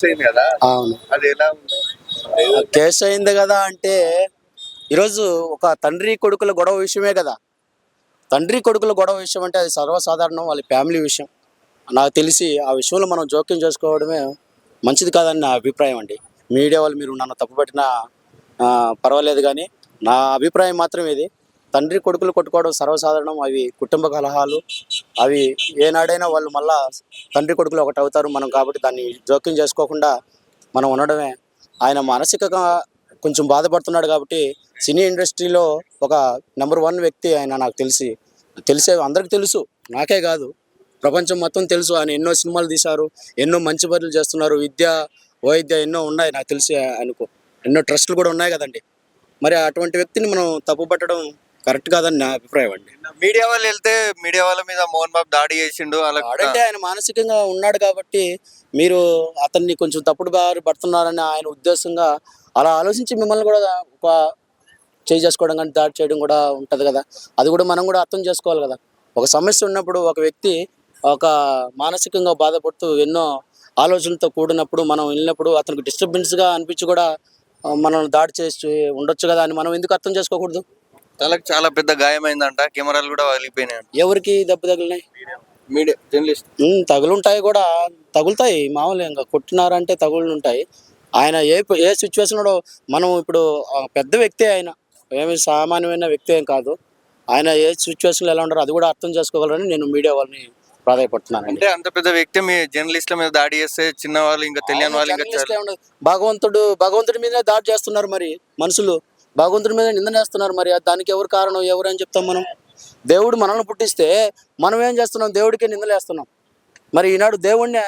అయింది కదా, అవును. అది ఎలా ఉంది? కేసు అయింది కదా అంటే ఈరోజు ఒక తండ్రి కొడుకుల గొడవ విషయమే కదా. తండ్రి కొడుకుల గొడవ విషయం అంటే అది సర్వసాధారణం, వాళ్ళ ఫ్యామిలీ విషయం. నాకు తెలిసి ఆ విషయంలో మనం జోక్యం చేసుకోవడమే మంచిది కాదని నా అభిప్రాయం అండి. మీడియా వాళ్ళు మీరు నన్ను తప్పుపట్టినా పర్వాలేదు, కానీ నా అభిప్రాయం మాత్రం ఇది. తండ్రి కొడుకులు కొట్టుకోవడం సర్వసాధారణం. అవి కుటుంబ కలహాలు. అవి ఏనాడైనా వాళ్ళు మళ్ళా తండ్రి కొడుకులు ఒకటి అవుతారు. మనం కాబట్టి దాన్ని జోక్యం చేసుకోకుండా మనం ఉండడమే. ఆయన మానసికంగా కొంచెం బాధపడుతున్నాడు కాబట్టి సినీ ఇండస్ట్రీలో ఒక నెంబర్ వన్ వ్యక్తి ఆయన. నాకు తెలిసే అందరికీ తెలుసు, నాకే కాదు, ప్రపంచం మొత్తం తెలుసు. ఆయన ఎన్నో సినిమాలు తీశారు, ఎన్నో మంచి పనులు చేస్తున్నారు. విద్య వైద్య ఎన్నో ఉన్నాయి నాకు తెలిసి ఆయనకు. ఎన్నో ట్రస్టులు కూడా ఉన్నాయి కదండి. మరి అటువంటి వ్యక్తిని మనం తప్పు పట్టడం కరెక్ట్ కాదని నా అభిప్రాయం అండి. మీడియా వాళ్ళు వెళ్తే మీడియా వాళ్ళ మీద మోహన్ బాబు దాడి చేసిండు అలా. ఆడంటే ఆయన మానసికంగా ఉన్నాడు కాబట్టి మీరు అతన్ని కొంచెం తప్పుడు బారి పడుతున్నారని ఆయన ఉద్దేశంగా అలా ఆలోచించి మిమ్మల్ని కూడా ఒక చేసుకోవడం కానీ దాడి చేయడం కూడా ఉంటుంది కదా. అది కూడా మనం కూడా అర్థం చేసుకోవాలి కదా. ఒక సమస్య ఉన్నప్పుడు ఒక వ్యక్తి ఒక మానసికంగా బాధపడుతూ ఎన్నో ఆలోచనలతో కూడినప్పుడు మనం వెళ్ళినప్పుడు అతనికి డిస్టర్బెన్స్గా అనిపించి కూడా మనం దాడి చేసి ఉండొచ్చు కదా అని మనం ఎందుకు అర్థం చేసుకోకూడదు? తలకు చాలా పెద్ద గాయమైందంట, కెమెరాలు కూడా వలిగిపోయినాయి. ఎవరికి దెబ్బ తగిలినాయి? Media journalist. తగులుంటాయి కూడా, తగులుతాయి మామూలుగా. ఇంకా కొట్టినారంటే తగులుంటాయి. ఆయన ఏ సిచ్యువేషన్లో మనం ఇప్పుడు పెద్ద వ్యక్తి ఆయన, ఏమి సామాన్యమైన వ్యక్తి ఏం కాదు. ఆయన ఏ సిచ్యువేషన్లో ఎలా ఉంటారో అది కూడా అర్థం చేసుకోగలరని నేను మీడియా వాళ్ళని ప్రాధాయపడుతున్నానండి. అంటే అంత పెద్ద వ్యక్తి మీ జర్నలిస్ట్ల మీద దాడి చేస్తే చిన్న వాళ్ళు ఇంకా తెలియని వాళ్ళు ఇంకా జర్నలిస్ట్ భగవంతుడి మీదే దాడి చేస్తున్నారు మరి మనుషులు. భగవంతుడి మీద నిందనేస్తున్నారు. మరి దానికి ఎవరు కారణం, ఎవరు అని చెప్తాం మనం? దేవుడు మనల్ని పుట్టిస్తే మనం ఏం చేస్తున్నాం? దేవుడికే నిందలేస్తున్నాం. మరి ఈనాడు దేవుణ్ణి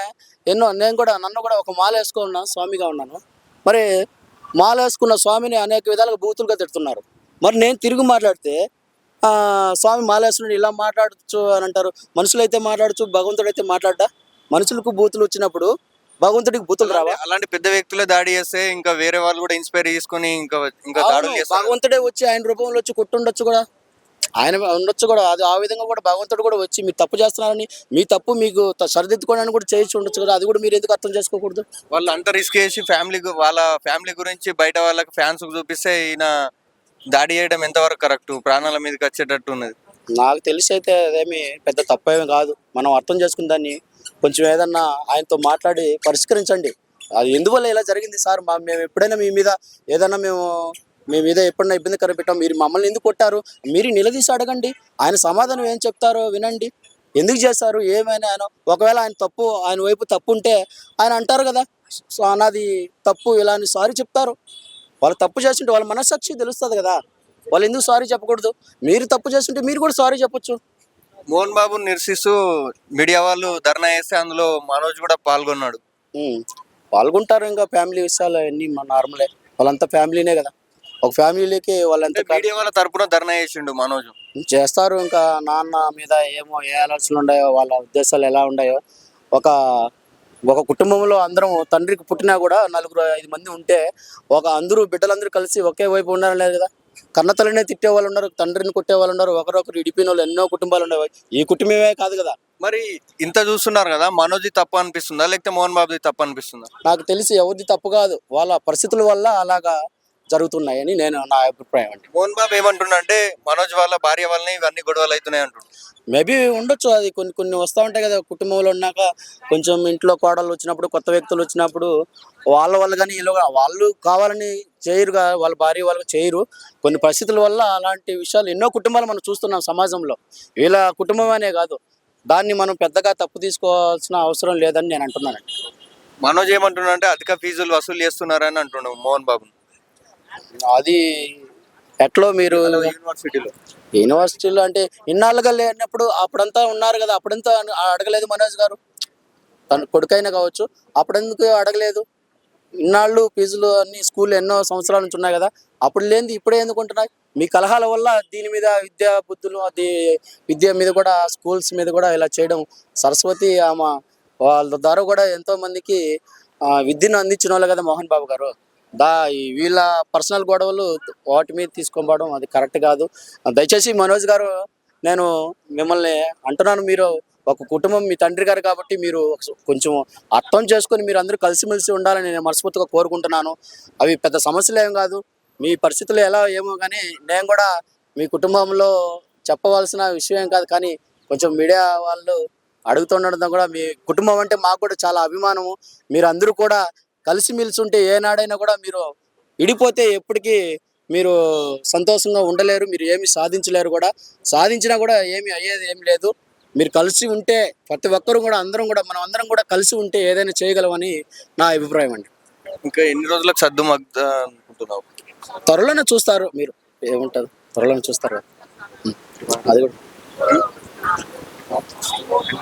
నన్ను కూడా ఒక మాల వేసుకున్న స్వామిగా ఉన్నాను. మరి మాల వేసుకున్న స్వామిని అనేక విధాలుగా బూతులుగా తిడుతున్నారు. మరి నేను తిరిగి మాట్లాడితే స్వామి మాల వేసుకుని ఇలా మాట్లాడచ్చు అని అంటారు. మనుషులైతే మాట్లాడచ్చు, భగవంతుడైతే మాట్లాడ్డా? మనుషులకు బూతులు వచ్చినప్పుడు భగవంతుడికి బూతులు రావా? అలాంటి పెద్ద వ్యక్తులే దాడి చేస్తే ఇంకా వేరే వాళ్ళు కూడా ఇన్స్పైర్ చేసుకుని ఇంకా ఇంకా దాడులు చేస్తారు. భగవంతుడే వచ్చి ఆయన రూపంలో వచ్చి కొట్టుండొచ్చు కూడా, ఆయన ఉండొచ్చు కూడా. అది ఆ విధంగా కూడా భగవంతుడు కూడా వచ్చి మీరు తప్పు చేస్తున్నారని, మీ తప్పు మీకు సరిదిద్దుకోవడానికి కూడా చేయించి ఉండొచ్చు కదా. అది కూడా మీరు ఎందుకు అర్థం చేసుకోకూడదు? వాళ్ళు అంత రిస్క్ చేసి వాళ్ళ ఫ్యామిలీ గురించి బయట వాళ్ళకి ఫ్యాన్స్ చూపిస్తే ఈయన దాడి చేయడం ఎంతవరకు కరెక్ట్, ప్రాణాల మీదకి వచ్చేటట్టు ఉన్నది. నాకు తెలిసి అయితే అదేమి పెద్ద తప్పేమీ కాదు. మనం అర్థం చేసుకున్న దాన్ని కొంచెం ఏదన్నా ఆయనతో మాట్లాడి పరిష్కరించండి. అది ఎందువల్ల ఇలా జరిగింది సార్, మేము ఎప్పుడైనా ఏదైనా మీ మీద ఎప్పుడైనా ఇబ్బంది కనిపెట్టాం, మీరు మమ్మల్ని ఎందుకు కొట్టారు, మీరు నిలదీసి అడగండి. ఆయన సమాధానం ఏం చెప్తారో వినండి. ఎందుకు చేశారు ఏమైనా ఆయన ఒకవేళ ఆయన వైపు తప్పు ఉంటే ఆయన అంటారు కదా, నాది తప్పు ఇలా అని సారీ చెప్తారు. వాళ్ళు తప్పు చేస్తుంటే వాళ్ళ మనస్సాక్షి తెలుస్తుంది కదా. వాళ్ళు ఎందుకు సారీ చెప్పకూడదు? మీరు తప్పు చేస్తుంటే మీరు కూడా సారీ చెప్పొచ్చు. మోహన్ బాబు నిరసిస్తూ మీడియా వాళ్ళు ధర్నా చేస్తే అందులో మనోజ్ కూడా పాల్గొన్నాడు. పాల్గొంటారు. ఇంకా ఫ్యామిలీ విషయాలు అన్నీ నార్మలే. వాళ్ళంతా ఫ్యామిలీనే కదా. ఒక ఫ్యామిలీకి వాళ్ళంతా మీడియా వాళ్ళ తరపున ధర్నా చేసిండు మనోజ్. చేస్తారు. ఇంకా నాన్న మీద ఏమో ఏ ఆలోచనలు ఉన్నాయో, వాళ్ళ ఉద్దేశాలు ఎలా ఉన్నాయో. ఒక ఒక కుటుంబంలో అందరం తండ్రికి పుట్టినా కూడా 4-5 మంది ఉంటే అందరూ బిడ్డలందరూ కలిసి ఒకే వైపు ఉండాలని లేదు కదా. కన్నతల్లినే తిట్టే వాళ్ళు ఉన్నారు, తండ్రిని కొట్టే వాళ్ళు ఉన్నారు, ఒకరొకరు ఇడిపిన వాళ్ళు ఎన్నో కుటుంబాలు ఉండేవి. ఈ కుటుంబమే కాదు కదా. మరి ఇంత చూస్తున్నారు కదా, మనోజ్ది తప్పు అనిపిస్తుందా లేకపోతే మోహన్ బాబుది తప్పు అనిపిస్తుందా? నాకు తెలిసి ఎవరిది తప్పు కాదు, వాళ్ళ పరిస్థితుల వల్ల అలాగా జరుగుతున్నాయని నా అభిప్రాయం అండి. మోహన్ బాబు ఏమంటున్నా అంటే మనోజ్ వాళ్ళ భార్య వల్లనే ఇవన్నీ గొడవలు అవుతున్నాయి అంటుండు. మేబీ ఉండొచ్చు. అది కొన్ని వస్తూ ఉంటాయి కదా. కుటుంబంలో ఉన్నాక కొంచెం ఇంట్లో కోడలు వచ్చినప్పుడు, కొత్త వ్యక్తులు వచ్చినప్పుడు వాళ్ళ వల్ల కానీ వాళ్ళు కావాలని చేయరుగా, వాళ్ళ భార్య వాళ్ళు చేయరు. కొన్ని పరిస్థితుల వల్ల అలాంటి విషయాలు ఎన్నో కుటుంబాలు మనం చూస్తున్నాం సమాజంలో. వీళ్ళ కుటుంబం అనే కాదు, దాన్ని మనం పెద్దగా తప్పు తీసుకోవాల్సిన అవసరం లేదని నేను అంటున్నానండి. మనోజ్ ఏమంటున్నా అంటే అధిక ఫీజులు వసూలు చేస్తున్నారని అంటున్నావు మోహన్ బాబు. అది ఎట్లో మీరు యూనివర్సిటీలో అంటే ఇన్నాళ్ళుగా లేనప్పుడు అప్పుడంతా ఉన్నారు కదా, అప్పుడంతా అడగలేదు మనోజ్ గారు. తన కొడుకైనా కావచ్చు, అప్పుడెందుకు అడగలేదు? ఇన్నాళ్ళు ఫీజులు అన్ని స్కూల్ ఎన్నో సంవత్సరాల నుంచి ఉన్నాయి కదా, అప్పుడు లేనిది ఇప్పుడే ఎందుకు ఉంటున్నాయి? మీ కలహాల వల్ల దీని మీద విద్యా బుద్ధులు, విద్య మీద కూడా, స్కూల్స్ మీద కూడా ఇలా చేయడం. సరస్వతి ఆమె వాళ్ళ ద్వారా కూడా ఎంతో మందికి విద్యను అందించిన వాళ్ళు కదా మోహన్ బాబు గారు. వీళ్ళ పర్సనల్ గొడవలు వాటి మీద తీసుకోవడం అది కరెక్ట్ కాదు. దయచేసి మనోజ్ గారు, నేను మిమ్మల్ని అంటున్నాను, మీరు ఒక కుటుంబం మీ తండ్రి గారు కాబట్టి మీరు కొంచెం అర్థం చేసుకొని మీరు అందరూ కలిసిమెలిసి ఉండాలని నేను మనస్ఫూర్తిగా కోరుకుంటున్నాను. అవి పెద్ద సమస్యలు ఏం కాదు. మీ పరిస్థితులు ఎలా ఏమో కానీ నేను కూడా మీ కుటుంబంలో చెప్పవలసిన విషయం ఏం కాదు, కానీ కొంచెం మీడియా వాళ్ళు అడుగుతుండడం కూడా మీ కుటుంబం అంటే మాకు కూడా చాలా అభిమానము. మీరు అందరూ కూడా కలిసిమెలిసి ఉంటే ఏనాడైనా కూడా మీరు విడిపోతే ఎప్పటికీ మీరు సంతోషంగా ఉండలేరు, మీరు ఏమి సాధించలేరు కూడా. సాధించినా కూడా ఏమి అయ్యేది ఏం లేదు. మీరు కలిసి ఉంటే ప్రతి ఒక్కరు కూడా అందరం కూడా మనం అందరం కూడా కలిసి ఉంటే ఏదైనా చేయగలమని నా అభిప్రాయం అండి. ఇంకా ఎన్ని రోజులకు సర్దు మగ్గుతా అనుకుంటున్నావు? త్వరలోనే చూస్తారు మీరు, ఏముంటుంది త్వరలోనే చూస్తారు. అది కూడా